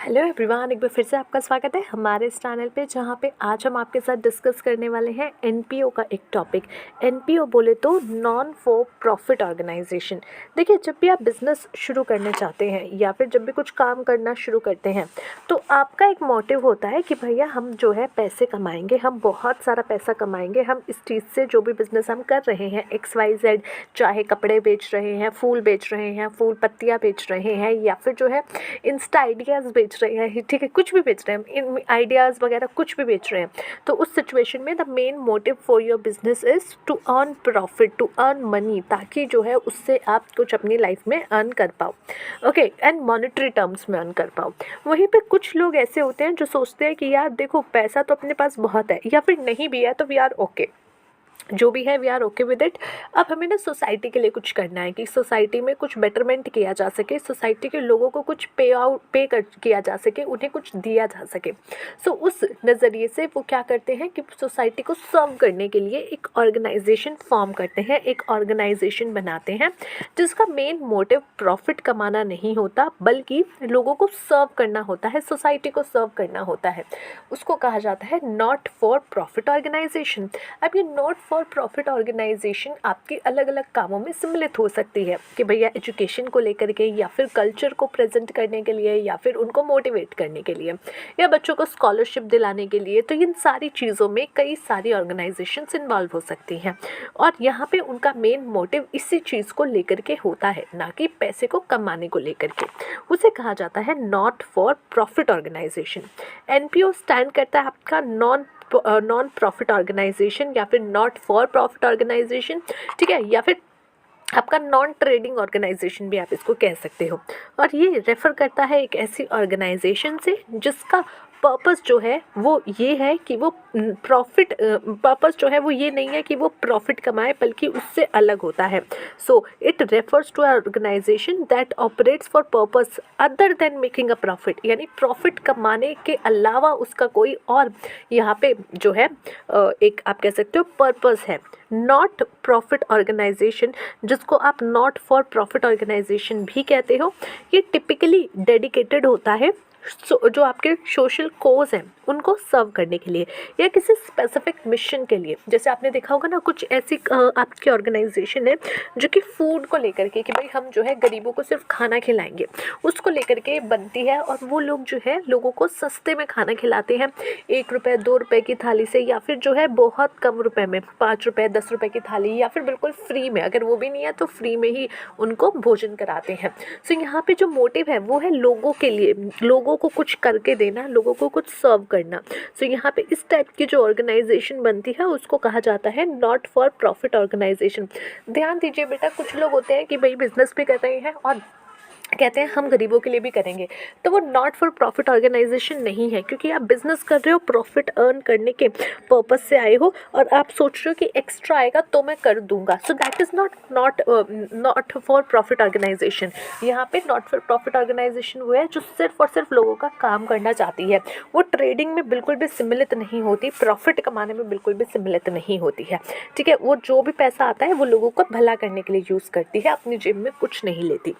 Hello everyone, एक बार फिर से आपका स्वागत है हमारे इस चैनल पे, जहाँ पे आज हम आपके साथ डिस्कस करने वाले हैं एनपीओ का एक टॉपिक। एनपीओ बोले तो नॉन फॉर प्रॉफिट ऑर्गेनाइजेशन। देखिए, जब भी आप बिज़नेस शुरू करना चाहते हैं या फिर जब भी कुछ काम करना शुरू करते हैं तो आपका एक मोटिव होता है कि भैया हम जो है पैसे कमाएंगे, हम बहुत सारा पैसा कमाएंगे, हम इस चीज़ से जो भी बिज़नेस हम कर रहे हैं XYZ, चाहे कपड़े बेच रहे हैं, फूल बेच रहे हैं, फूल पत्तियाँ बेच रहे हैं, या फिर जो है इंस्टा आइडियाज़ बेच रहे हैं, ठीक है, कुछ भी बेच रहे हैं, इन आइडियाज़ वगैरह कुछ भी बेच रहे हैं, तो उस सिचुएशन में the main motive for your business is to earn profit, to earn money, ताकि जो है उससे आप कुछ अपनी लाइफ में अर्न कर पाओ, ओके, एंड मॉनेटरी टर्म्स में अर्न कर पाओ। वहीं पे कुछ लोग ऐसे होते हैं जो सोचते हैं कि यार देखो, पैसा तो अपने पास बहुत है, या फिर नहीं भी है तो वी आर ओके, जो भी है we are okay with it. अब हमें ना सोसाइटी के लिए कुछ करना है कि सोसाइटी में कुछ बेटरमेंट किया जा सके, सोसाइटी के लोगों को कुछ पे कर किया जा सके, उन्हें कुछ दिया जा सके। सो उस नज़रिए से वो क्या करते हैं कि सोसाइटी को सर्व करने के लिए एक ऑर्गेनाइजेशन फॉर्म करते हैं, एक ऑर्गेनाइजेशन बनाते हैं जिसका मेन मोटिव प्रॉफिट कमाना नहीं होता, बल्कि लोगों को सर्व करना होता है, सोसाइटी को सर्व करना होता है। उसको कहा जाता है नॉट फॉर प्रॉफिट ऑर्गेनाइजेशन। अब ये नॉट फॉर प्रॉफिट ऑर्गेनाइजेशन आपके अलग अलग कामों में सम्मिलित हो सकती है कि भैया एजुकेशन को लेकर के, या फिर कल्चर को प्रेजेंट करने के लिए, या फिर उनको मोटिवेट करने के लिए, या बच्चों को स्कॉलरशिप दिलाने के लिए। तो इन सारी चीज़ों में कई सारी ऑर्गेनाइजेशंस इन्वॉल्व हो सकती हैं, और यहाँ पे उनका मेन मोटिव इसी चीज़ को लेकर के होता है, ना कि पैसे को कमाने को लेकर के। उसे कहा जाता है not for profit organisation. NPO stand करता है आपका नॉन प्रॉफिट ऑर्गेनाइजेशन, या फिर नॉट फॉर प्रॉफिट ऑर्गेनाइजेशन, ठीक है, या फिर आपका नॉन ट्रेडिंग ऑर्गेनाइजेशन भी आप इसको कह सकते हो। और ये रेफ़र करता है एक ऐसी ऑर्गेनाइजेशन से जिसका पर्पस जो है वो ये है कि वो पर्पस जो है वो ये नहीं है कि वो प्रॉफिट कमाए, बल्कि उससे अलग होता है। So it refers to organisation that operates for purpose other than making a profit, यानी प्रॉफिट कमाने के अलावा उसका कोई और यहाँ पे जो है एक आप कह सकते हो पर्पस है। नॉट प्रॉफिट ऑर्गेनाइजेशन, जिसको आप नॉट फॉर प्रॉफिट ऑर्गेनाइजेशन भी कहते हो, ये टिपिकली डेडिकेटेड होता है जो आपके सोशल कोज हैं उनको सर्व करने के लिए, या किसी स्पेसिफिक मिशन के लिए। जैसे आपने देखा होगा ना, कुछ ऐसी आपकी ऑर्गेनाइजेशन है जो कि फूड को लेकर के, कि भाई हम जो है गरीबों को सिर्फ खाना खिलाएंगे, उसको लेकर के बनती है, और वो लोग जो है लोगों को सस्ते में खाना खिलाते हैं, 1 रुपये 2 रुपये की थाली से, या फिर जो है बहुत कम रुपए में 5 रुपये 10 रुपये की थाली, या फिर बिल्कुल फ्री में, अगर वो भी नहीं है तो फ्री में ही उनको भोजन कराते हैं। सो यहाँ पे जो मोटिव है वो है लोगों के लिए, लोगों को कुछ करके देना, लोगों को कुछ सर्व करना। सो यहाँ पे इस टाइप की जो ऑर्गेनाइजेशन बनती है उसको कहा जाता है नॉट फॉर प्रॉफिट ऑर्गेनाइजेशन। ध्यान दीजिए बेटा, कुछ लोग होते हैं कि भाई बिजनेस भी कर रहे हैं और कहते हैं हम गरीबों के लिए भी करेंगे, तो वो नॉट फॉर प्रॉफिट ऑर्गेनाइजेशन नहीं है, क्योंकि आप बिजनेस कर रहे हो, प्रॉफिट अर्न करने के पर्पस से आए हो, और आप सोच रहे हो कि एक्स्ट्रा आएगा तो मैं कर दूंगा। So that is not for profit organisation. यहाँ पे नॉट फॉर प्रॉफिट ऑर्गेनाइजेशन वो है जो सिर्फ और सिर्फ लोगों का काम करना चाहती है। वो ट्रेडिंग में बिल्कुल भी सम्मिलित नहीं होती, प्रॉफिट कमाने में बिल्कुल भी सम्मिलित नहीं होती है, ठीक है। वो जो भी पैसा आता है वो लोगों को भला करने के लिए यूज़ करती है, अपनी जेब में कुछ नहीं लेती,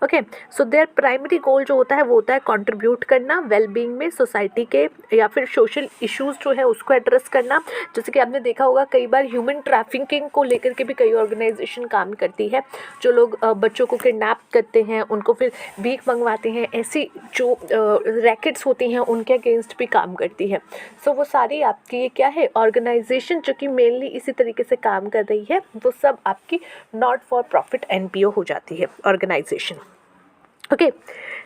okay. So there primary goal जो होता है वो होता है कंट्रीब्यूट करना वेलबींग में, सोसाइटी के या फिर सोशल इश्यूज जो है उसको एड्रेस करना। जैसे कि आपने देखा होगा कई बार ह्यूमन ट्रैफिकिंग को लेकर के भी कई ऑर्गेनाइजेशन काम करती है, जो लोग बच्चों को किडनैप करते हैं, उनको फिर भीख मंगवाते हैं, ऐसी जो रैकेट्स होती हैं उनके अगेंस्ट भी काम करती है। सो वो सारी आपकी ये क्या है, ऑर्गेनाइजेशन जो कि मेनली इसी तरीके से काम कर रही है, वो सब आपकी नॉट फॉर प्रॉफिट एनपीओ हो जाती है ऑर्गेनाइजेशन, ओके।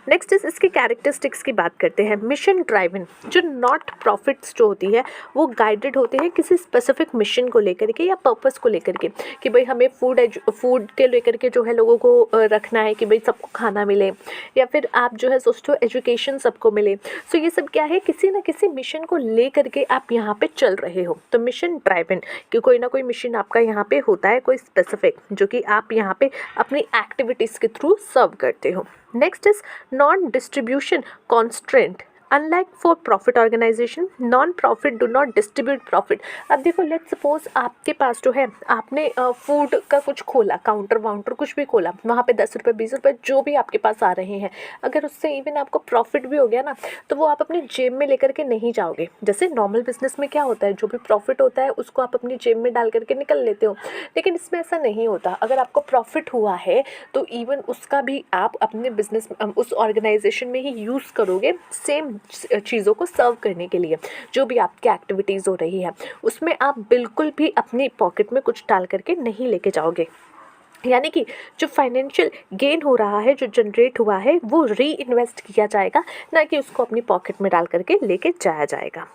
नेक्स्ट इस इसके कैरेक्टरिस्टिक्स की बात करते हैं। मिशन ड्राइवन, जो नॉट प्रॉफिट्स जो होती है वो गाइडेड होते हैं किसी स्पेसिफिक मिशन को लेकर के या पर्पस को लेकर के, कि भाई हमें फूड के लेकर के जो है लोगों को रखना है, कि भाई सबको खाना मिले, या फिर आप जो है सोचते हो एजुकेशन सबको मिले। सो ये सब क्या है, किसी न किसी मिशन को लेकर के आप यहाँ पे चल रहे हो, तो मिशन ड्राइवन, कि कोई ना कोई मिशन आपका यहाँ पे होता है, कोई स्पेसिफिक, जो कि आप यहाँ पे अपनी एक्टिविटीज़ के थ्रू सर्व करते हो। Next is non distribution constraint. Unlike for profit organisation, non profit do not distribute profit. अब देखो लेट्स सपोज आपके पास जो है आपने फूड का कुछ खोला, काउंटर वाउंटर कुछ भी खोला, वहाँ पे 10 रुपये 20 रुपये जो भी आपके पास आ रहे हैं, अगर उससे इवन आपको प्रॉफिट भी हो गया ना, तो वो आप अपनी जेब में लेकर के नहीं जाओगे। जैसे नॉर्मल बिजनेस में क्या होता है, जो भी प्रॉफिट होता है उसको आप अपनी जेब में डाल करके निकल लेते हो, लेकिन इसमें ऐसा नहीं होता। अगर आपको प्रॉफिट हुआ है तो इवन उसका भी आप अपने बिजनेस उस ऑर्गेनाइजेशन में ही यूज़ करोगे, सेम चीज़ों को सर्व करने के लिए। जो भी आपकी एक्टिविटीज़ हो रही है उसमें आप बिल्कुल भी अपनी पॉकेट में कुछ डाल करके नहीं लेके जाओगे। यानी कि जो फाइनेंशियल गेन हो रहा है, जो जनरेट हुआ है, वो री इन्वेस्ट किया जाएगा, ना कि उसको अपनी पॉकेट में डाल करके लेके जाया जाएगा।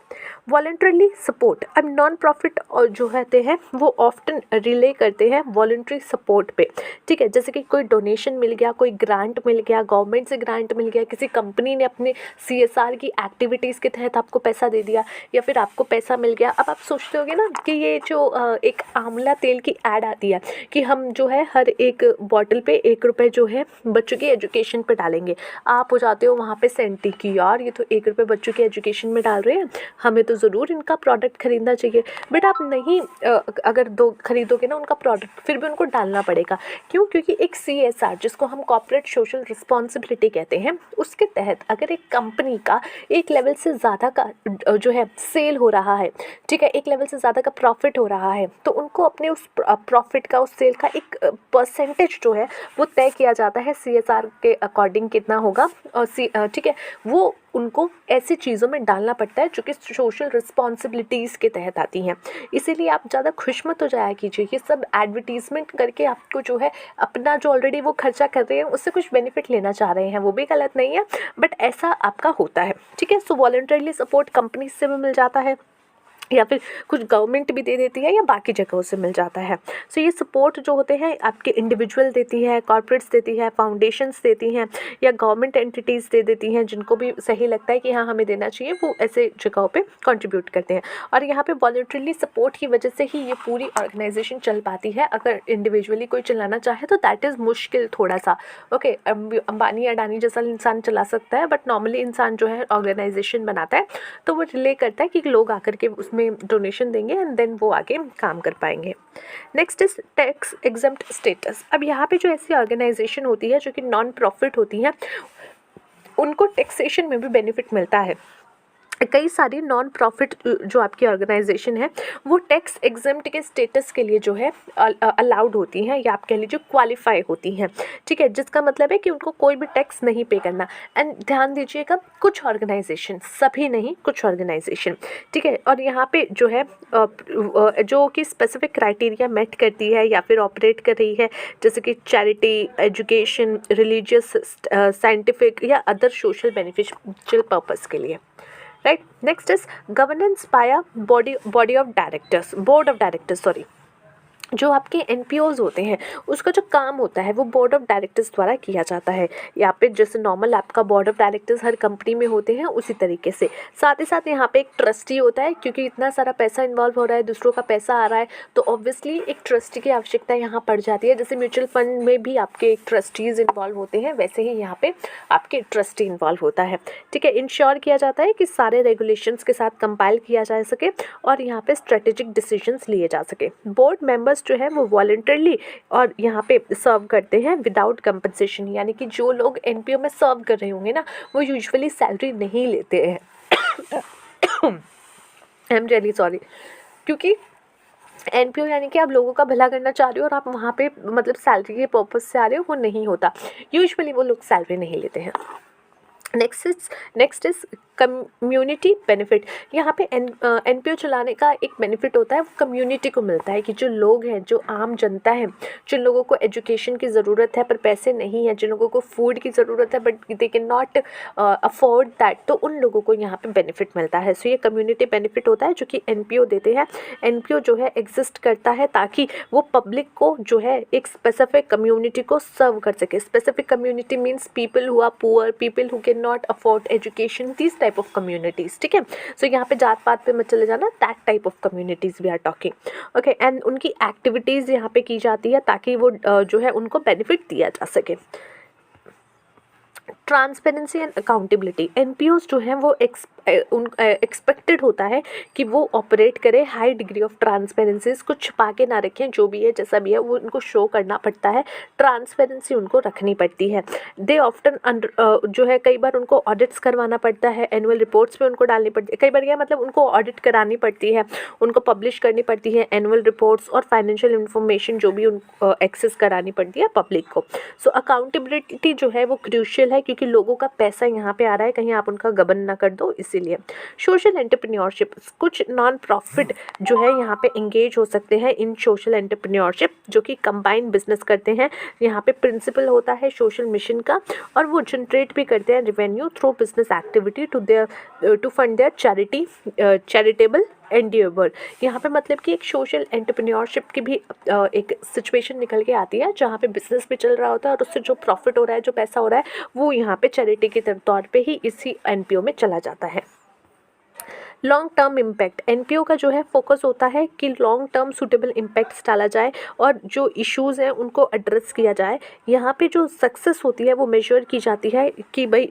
वॉलंटरली सपोर्ट, अब नॉन प्रॉफिट और जो रहते हैं वो ऑफ्टन रिले करते हैं वॉलंटरी सपोर्ट पे, ठीक है। जैसे कि कोई डोनेशन मिल गया, कोई ग्रांट मिल गया, गवर्नमेंट से ग्रांट मिल गया, किसी कंपनी ने अपने CSR की एक्टिविटीज़ के तहत आपको पैसा दे दिया, या फिर आपको पैसा मिल गया। अब आप सोचते होगे ना कि ये जो एक आंवला तेल की ऐड आती है कि हम जो है हर एक बॉटल पे 1 रुपये जो है बच्चों की एजुकेशन पे डालेंगे, आप हो जाते हो वहाँ पे सेंटी की यार ये तो 1 रुपये बच्चों की एजुकेशन में डाल रहे हैं, हमें तो ज़रूर इनका प्रोडक्ट ख़रीदना चाहिए। बट आप नहीं अगर खरीदोगे ना उनका प्रोडक्ट, फिर भी उनको डालना पड़ेगा। क्यों? क्योंकि एक CSR जिसको हम कॉर्पोरेट सोशल रिस्पॉन्सिबिलिटी कहते हैं, उसके तहत अगर एक कंपनी का एक लेवल से ज़्यादा का जो है सेल हो रहा है, ठीक है, एक लेवल से ज़्यादा का प्रॉफिट हो रहा है, तो उनको अपने उस प्रॉफिट का, उस सेल का एक परसेंटेज जो है वो तय किया जाता है CSR के अकॉर्डिंग कितना होगा, और ठीक है, वो उनको ऐसी चीज़ों में डालना पड़ता है जो कि सोशल रिस्पॉन्सिबिलिटीज़ के तहत आती हैं। इसीलिए आप ज़्यादा खुश मत हो जाया कीजिए, ये सब एडवर्टीज़मेंट करके आपको जो है अपना जो ऑलरेडी वो खर्चा कर रहे हैं उससे कुछ बेनिफिट लेना चाह रहे हैं, वो भी गलत नहीं है, बट ऐसा आपका होता है, ठीक है। सो वॉलंटरीली सपोर्ट कंपनी से भी मिल जाता है, या फिर कुछ गवर्नमेंट भी दे देती है, या बाकी जगहों से मिल जाता है। सो ये सपोर्ट जो होते हैं आपके इंडिविजुअल देती है, कॉर्पोरेट्स देती है, फाउंडेशंस देती हैं, या गवर्नमेंट एंटिटीज़ दे देती हैं, जिनको भी सही लगता है कि हाँ हमें देना चाहिए, वो ऐसे जगहों पे कंट्रीब्यूट करते हैं। और यहाँ पे वॉलंटरीली सपोर्ट की वजह से ही ये पूरी ऑर्गेनाइजेशन चल पाती है। अगर इंडिविजुअली कोई चलाना चाहे तो दैट इज़ मुश्किल थोड़ा सा, ओके। अंबानी अडानी जैसा इंसान चला सकता है, बट नॉर्मली इंसान जो है ऑर्गेनाइजेशन बनाता है तो वो रिले करता है कि लोग आकर के उसमें डोनेशन देंगे एंड देन वो आगे काम कर पाएंगे। Next is tax exempt status. अब यहाँ पे जो ऐसी ऑर्गेनाइजेशन होती है जो कि नॉन प्रॉफिट होती है, उनको टैक्सेशन में भी बेनिफिट मिलता है। कई सारी नॉन प्रॉफिट जो आपकी ऑर्गेनाइजेशन है वो टैक्स एग्जम्प्ट के स्टेटस के लिए जो है अलाउड होती हैं, या आप कह लीजिए क्वालिफाई होती हैं, ठीक है। जिसका मतलब है कि उनको कोई भी टैक्स नहीं पे करना। एंड ध्यान दीजिएगा, कुछ ऑर्गेनाइजेशन, सभी नहीं, कुछ ऑर्गेनाइजेशन, ठीक है। और यहाँ पे जो है जो कि स्पेसिफिक क्राइटेरिया मेट करती है या फिर ऑपरेट कर रही है, जैसे कि चैरिटी, एजुकेशन, रिलीजियस, साइंटिफिक या अदर सोशल बेनिफिशियल पर्पस के लिए, right. Next is governance by board of directors, sorry. जो आपके NPOs होते हैं उसका जो काम होता है वो बोर्ड ऑफ डायरेक्टर्स द्वारा किया जाता है। यहाँ पे जैसे नॉर्मल आपका board of directors her company में होते हैं, उसी तरीके से साथ ही साथ यहाँ पे एक ट्रस्टी होता है, क्योंकि इतना सारा पैसा इन्वॉल्व हो रहा है, दूसरों का पैसा आ रहा है, तो ऑब्वियसली एक ट्रस्टी की आवश्यकता यहाँ पड़ जाती है। जैसे म्यूचुअल फंड में भी आपके एक ट्रस्टीज़ इन्वॉल्व होते हैं, वैसे ही यहाँ पे आपके ट्रस्टी इन्वॉल्व होता है, ठीक है। इंश्योर किया जाता है कि सारे रेगुलेशंस के साथ कंपाइल किया जा सके और यहाँ पे स्ट्रेटेजिक डिसीजंस लिए जा सके। बोर्ड मेंबर्स जो है वो वॉलंटरली और यहाँ पे सर्व करते हैं विदाउट कंपनसेशन, यानी कि जो लोग NPO में सर्व कर रहे होंगे ना वो यूजुअली सैलरी नहीं लेते हैं। आई एम रियली सॉरी, क्योंकि NPO यानी कि आप लोगों का भला करना चाह रहे हो और आप वहाँ पे मतलब सैलरी के पर्पज से आ रहे हो, वो नहीं होता। यूजुअली वो लोग सैलरी नहीं लेते हैं। Next is community benefit. यहाँ पे NPO चलाने का एक बेनिफिट होता है, वो कम्युनिटी को मिलता है कि जो लोग हैं, जो आम जनता है, जिन लोगों को एजुकेशन की ज़रूरत है पर पैसे नहीं है, जिन लोगों को फूड की ज़रूरत है but they can not afford that, तो उन लोगों को यहाँ पे बेनिफिट मिलता है। सो ये कम्युनिटी बेनिफिट होता है जो कि NPO देते हैं। NPO जो है एग्जिस्ट करता है ताकि वो पब्लिक को जो है एक स्पेसिफिक कम्युनिटी को सर्व कर सके। Specific community means people who are poor, people who can not afford education, this type of communities, ठीक है। सो यहाँ पे जात पात पे मत चले जाना, that type of communities we are talking, okay. And उनकी एक्टिविटीज़ यहाँ पे की जाती है ताकि वो जो है उनको बेनिफिट दिया जा सके। ट्रांसपेरेंसी एंड अकाउंटेबिलिटी, एनपीओज जो हैं वो एक्सपेक्टेड होता है कि वो ऑपरेट करें हाई डिग्री ऑफ ट्रांसपेरेंसीज, कुछ छिपा के ना रखें, जो भी है जैसा भी है वो उनको शो करना पड़ता है, ट्रांसपेरेंसी उनको रखनी पड़ती है। दे ऑफ्टन जो है कई बार उनको ऑडिट्स करवाना पड़ता है, एनुअल रिपोर्ट्स में उनको डालनी पड़ती है, कई बार क्या मतलब उनको ऑडिट करानी पड़ती है, उनको पब्लिश करनी पड़ती है एनुअल रिपोर्ट्स और फाइनेंशियल इंफॉर्मेशन जो भी उनको एक्सेस करानी पड़ती है पब्लिक को। सो अकाउंटेबिलिटी जो है वो क्रूशियल है, क्योंकि लोगों का पैसा यहाँ पे आ रहा है, कहीं आप उनका गबन ना कर दो, इसीलिए। सोशल एंटरप्रेन्योरशिप, कुछ नॉन प्रॉफिट जो है यहाँ पे इंगेज हो सकते हैं इन सोशल एंटरप्रेन्योरशिप, जो कि कंबाइंड बिजनेस करते हैं। यहाँ पे प्रिंसिपल होता है सोशल मिशन का, और वो जनरेट भी करते हैं revenue through business activity to fund their charitable endeavour. यहाँ पे मतलब कि एक सोशल एंटरप्रेन्योरशिप की भी एक सिचुएशन निकल के आती है, जहाँ पे बिजनेस भी चल रहा होता है और उससे जो प्रॉफिट हो रहा है, जो पैसा हो रहा है, वो यहाँ पे चैरिटी के तौर पे ही इसी एनपीओ में चला जाता है। लॉन्ग टर्म इम्पैक्ट, एनपीओ का जो है फोकस होता है कि लॉन्ग टर्म सूटेबल इम्पैक्ट्स डाला जाए और जो इश्यूज़ हैं उनको एड्रेस किया जाए। यहाँ पे जो सक्सेस होती है वो मेजर की जाती है कि भाई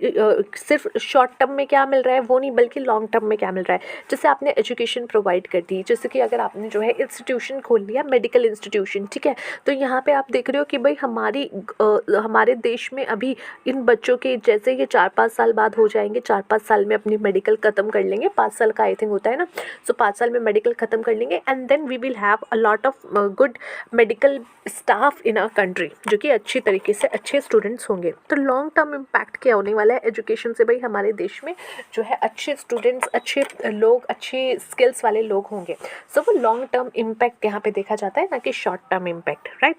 सिर्फ शॉर्ट टर्म में क्या मिल रहा है वो नहीं, बल्कि लॉन्ग टर्म में क्या मिल रहा है। जैसे आपने एजुकेशन प्रोवाइड कर दी, जैसे कि अगर आपने जो है इंस्टीट्यूशन खोल लिया, मेडिकल इंस्टीट्यूशन, ठीक है, तो यहाँ पे आप देख रहे हो कि भाई हमारे देश में अभी इन बच्चों के जैसे ये 4-5 साल बाद हो जाएंगे, 4-5 साल में अपनी मेडिकल ख़त्म कर लेंगे, 5 साल आई थिंक होता है ना, सो 5 साल में मेडिकल ख़त्म कर लेंगे, and then we will have a lot of good medical staff in our country, जो कि अच्छी तरीके से अच्छे स्टूडेंट्स होंगे। तो लॉन्ग टर्म इम्पैक्ट क्या होने वाला है एजुकेशन से, भाई हमारे देश में जो है अच्छे स्टूडेंट्स, अच्छे लोग, अच्छे स्किल्स वाले लोग होंगे। सो वो लॉन्ग टर्म इम्पैक्ट यहाँ पे देखा जाता है, ना कि short term impact, right.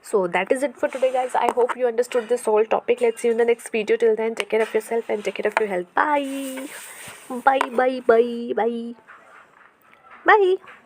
So that is it for today, guys. I hope you understood this whole topic. Let's see you in the next video. Till then, take care of yourself and take care of your health. Bye. Bye.